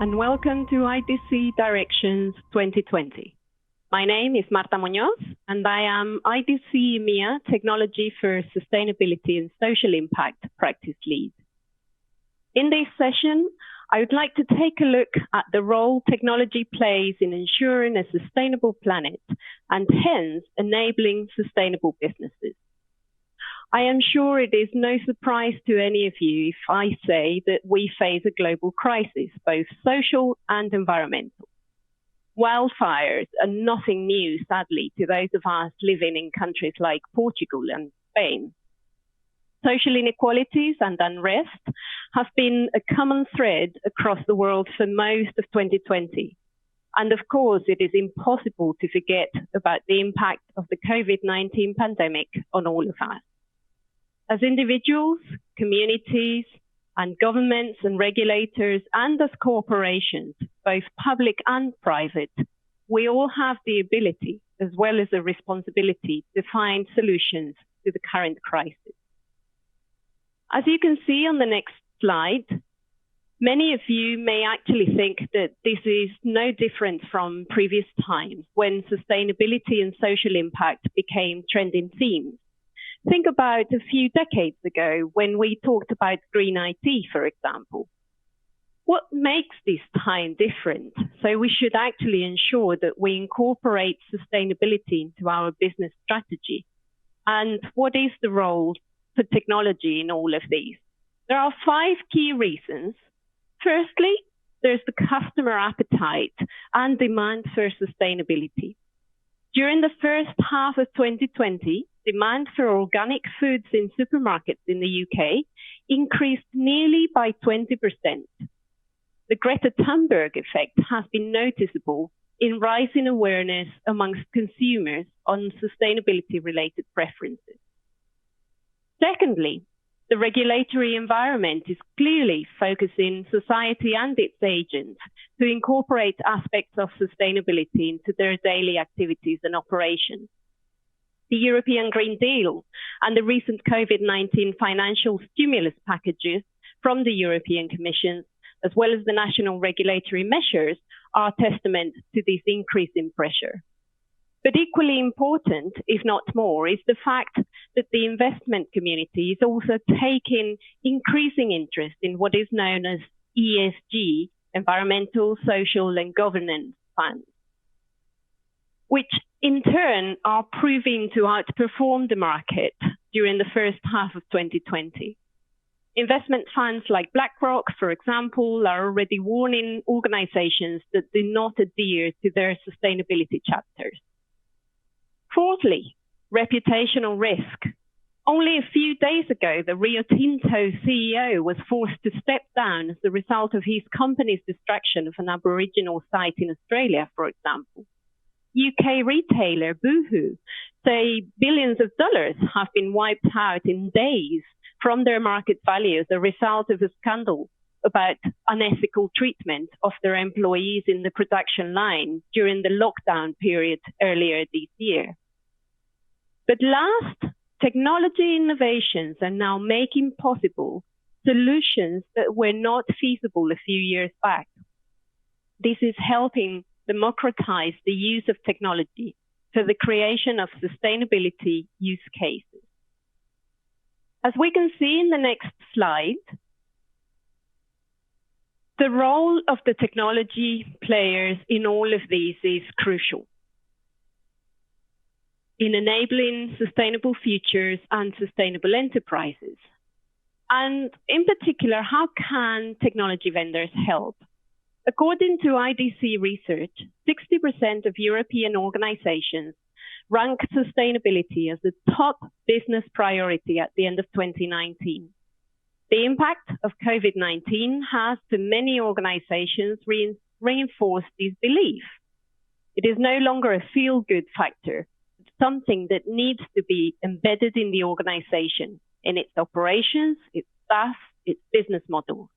and welcome to IDC Directions 2020. My name is Marta Muñoz, and I am IDC EMEA Technology for Sustainability and Social Impact Practice Lead. In this session, I would like to take a look at the role technology plays in ensuring a sustainable planet and hence enabling sustainable businesses. I am sure it is no surprise to any of you if I say that we face a global crisis, both social and environmental. Wildfires are nothing new, sadly, to those of us living in countries like Portugal and Spain. Social inequalities and unrest have been a common thread across the world for most of 2020. And of course, it is impossible to forget about the impact of the COVID-19 pandemic on all of us. As individuals, communities, and governments and regulators, and as corporations, both public and private, we all have the ability, as well as the responsibility, to find solutions to the current crisis. As you can see on the next slide, many of you may actually think that this is no different from previous times when sustainability and social impact became trending themes. Think about a few decades ago when we talked about green IT, for example. What makes this time different? So we should actually ensure that we incorporate sustainability into our business strategy. And what is the role for technology in all of these? There are 5 key reasons. Firstly, there's the customer appetite and demand for sustainability. During the first half of 2020, demand for organic foods in supermarkets in the UK increased nearly by 20%. The Greta Thunberg effect has been noticeable in rising awareness amongst consumers on sustainability-related preferences. Secondly, the regulatory environment is clearly focusing society and its agents to incorporate aspects of sustainability into their daily activities and operations. The European Green Deal and the recent COVID-19 financial stimulus packages from the European Commission, as well as the national regulatory measures, are testament to this increase in pressure. But equally important, if not more, is the fact that the investment community is also taking increasing interest in what is known as ESG, environmental, social, and governance funds, which in turn are proving to outperform the market during the first half of 2020. Investment funds like BlackRock, for example, are already warning organizations that do not adhere to their sustainability chapters. Fourthly, reputational risk. Only a few days ago, the Rio Tinto CEO was forced to step down as the result of his company's destruction of an Aboriginal site in Australia, for example. UK retailer Boohoo say billions of dollars have been wiped out in days from their market value as a result of a scandal about unethical treatment of their employees in the production line during the lockdown period earlier this year. But last, technology innovations are now making possible solutions that were not feasible a few years back. This is helping democratize the use of technology for the creation of sustainability use cases. As we can see in the next slide, the role of the technology players in all of these is crucial in enabling sustainable futures and sustainable enterprises. And in particular, how can technology vendors help? According to IDC research, 60% of European organizations rank sustainability as the top business priority at the end of 2019. The impact of COVID-19 has, to many organizations, reinforced this belief. It is no longer a feel-good factor. It's something that needs to be embedded in the organization, in its operations, its staff, its business model.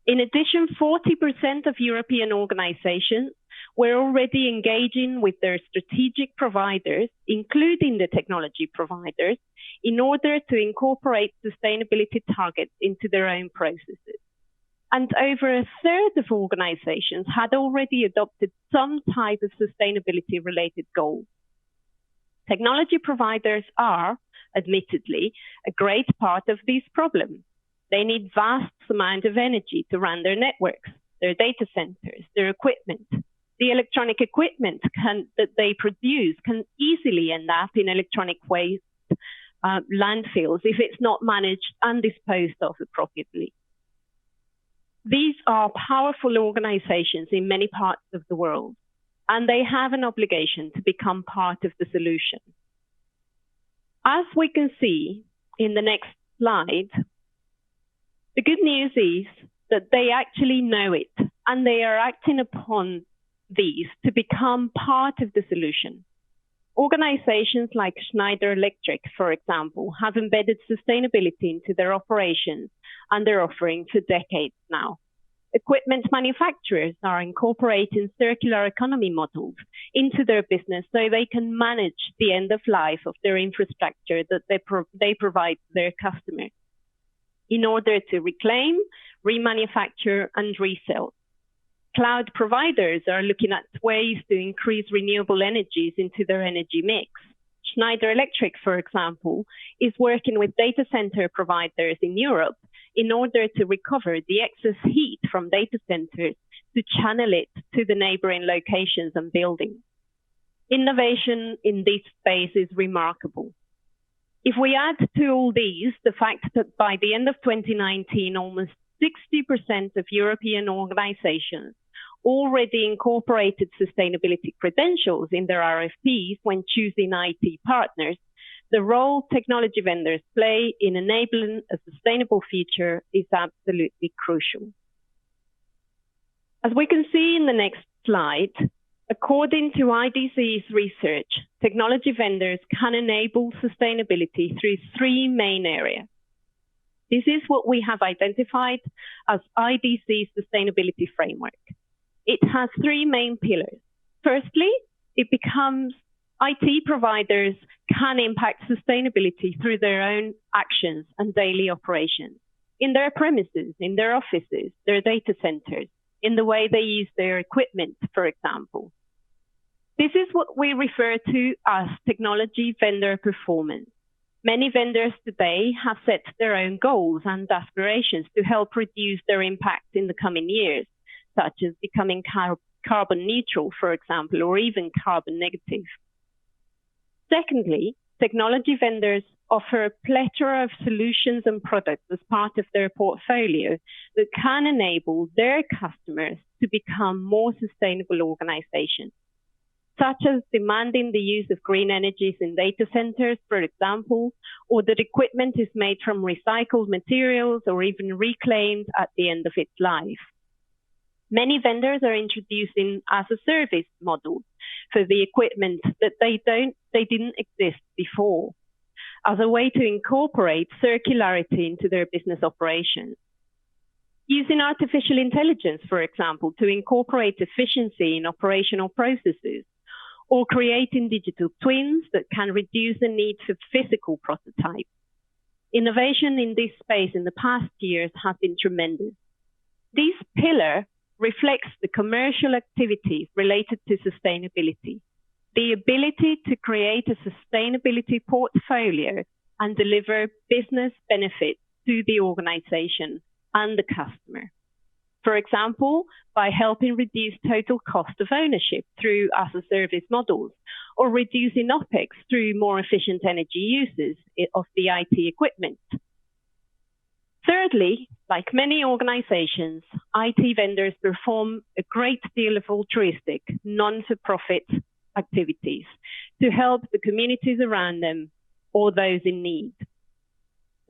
In addition, 40% of European organizations were already engaging with their strategic providers, including the technology providers, in order to incorporate sustainability targets into their own processes. And over a third of organizations had already adopted some type of sustainability-related goal. Technology providers are, admittedly, a great part of this problem. They need vast amount of energy to run their networks, their data centers, their equipment. The electronic equipment that they produce can easily end up in electronic waste landfills if it's not managed and disposed of appropriately. These are powerful organizations in many parts of the world, and they have an obligation to become part of the solution. As we can see in the next slide, the good news is that they actually know it, and they are acting upon these to become part of the solution. Organizations like Schneider Electric, for example, have embedded sustainability into their operations and their offering for decades now. Equipment manufacturers are incorporating circular economy models into their business so they can manage the end of life of their infrastructure that they provide to their customers in order to reclaim, remanufacture, and resell. Cloud providers are looking at ways to increase renewable energies into their energy mix. Schneider Electric, for example, is working with data center providers in Europe in order to recover the excess heat from data centers to channel it to the neighboring locations and buildings. Innovation in this space is remarkable. If we add to all these the fact that by the end of 2019, almost 60% of European organizations already incorporated sustainability credentials in their RFPs when choosing IT partners, the role technology vendors play in enabling a sustainable future is absolutely crucial. As we can see in the next slide, according to IDC's research, technology vendors can enable sustainability through three main areas. This is what we have identified as IDC's sustainability framework. It has three main pillars. Firstly, IT providers can impact sustainability through their own actions and daily operations, in their premises, in their offices, their data centers, in the way they use their equipment, for example. This is what we refer to as technology vendor performance. Many vendors today have set their own goals and aspirations to help reduce their impact in the coming years, such as becoming carbon neutral, for example, or even carbon negative. Secondly, technology vendors offer a plethora of solutions and products as part of their portfolio that can enable their customers to become more sustainable organizations, such as demanding the use of green energies in data centers, for example, or that equipment is made from recycled materials or even reclaimed at the end of its life. Many vendors are introducing as-a-service models for the equipment that they didn't exist before, as a way to incorporate circularity into their business operations. Using artificial intelligence, for example, to incorporate efficiency in operational processes, or creating digital twins that can reduce the need for physical prototypes. Innovation in this space in the past years has been tremendous. This pillar reflects the commercial activities related to sustainability, the ability to create a sustainability portfolio and deliver business benefits to the organization and the customer. For example, by helping reduce total cost of ownership through as-a-service models, or reducing OPEX through more efficient energy uses of the IT equipment. Thirdly, like many organizations, IT vendors perform a great deal of altruistic, non-for-profit activities to help the communities around them or those in need.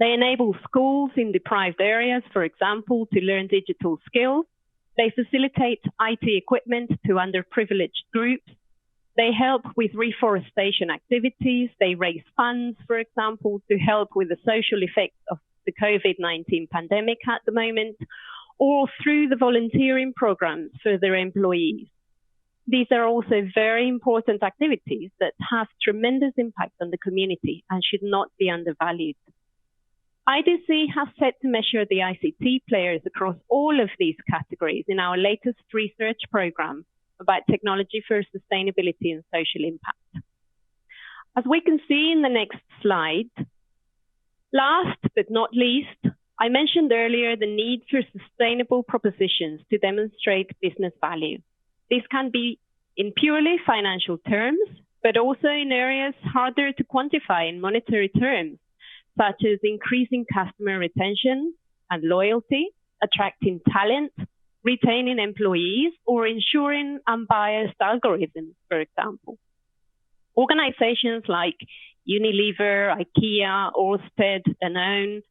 They enable schools in deprived areas, for example, to learn digital skills. They facilitate IT equipment to underprivileged groups. They help with reforestation activities. They raise funds, for example, to help with the social effects of the COVID-19 pandemic at the moment, or through the volunteering programs for their employees. These are also very important activities that have tremendous impact on the community and should not be undervalued. IDC has set to measure the ICT players across all of these categories in our latest research program about technology for sustainability and social impact. As we can see in the next slide, last but not least, I mentioned earlier the need for sustainable propositions to demonstrate business value. This can be in purely financial terms, but also in areas harder to quantify in monetary terms, such as increasing customer retention and loyalty, attracting talent, retaining employees, or ensuring unbiased algorithms, for example. Organizations like Unilever, IKEA, Ørsted, Danone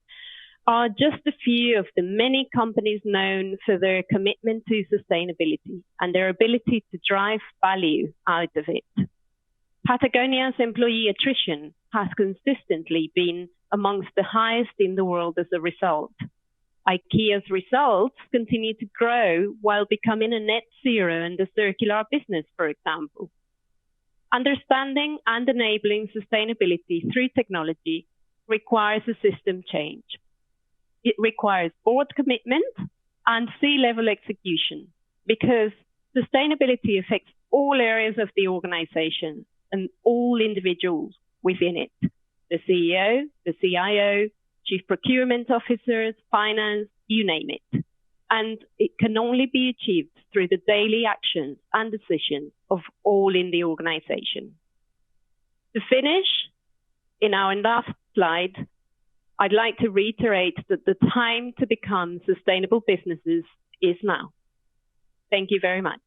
are just a few of the many companies known for their commitment to sustainability and their ability to drive value out of it. Patagonia's employee attrition has consistently been amongst the highest in the world as a result. IKEA's results continue to grow while becoming a net zero and a circular business, for example. Understanding and enabling sustainability through technology requires a system change. It requires board commitment and C-level execution because sustainability affects all areas of the organization and all individuals within it. The CEO, the CIO, chief procurement officers, finance, you name it. And it can only be achieved through the daily actions and decisions of all in the organization. To finish, in our last slide, I'd like to reiterate that the time to become sustainable businesses is now. Thank you very much.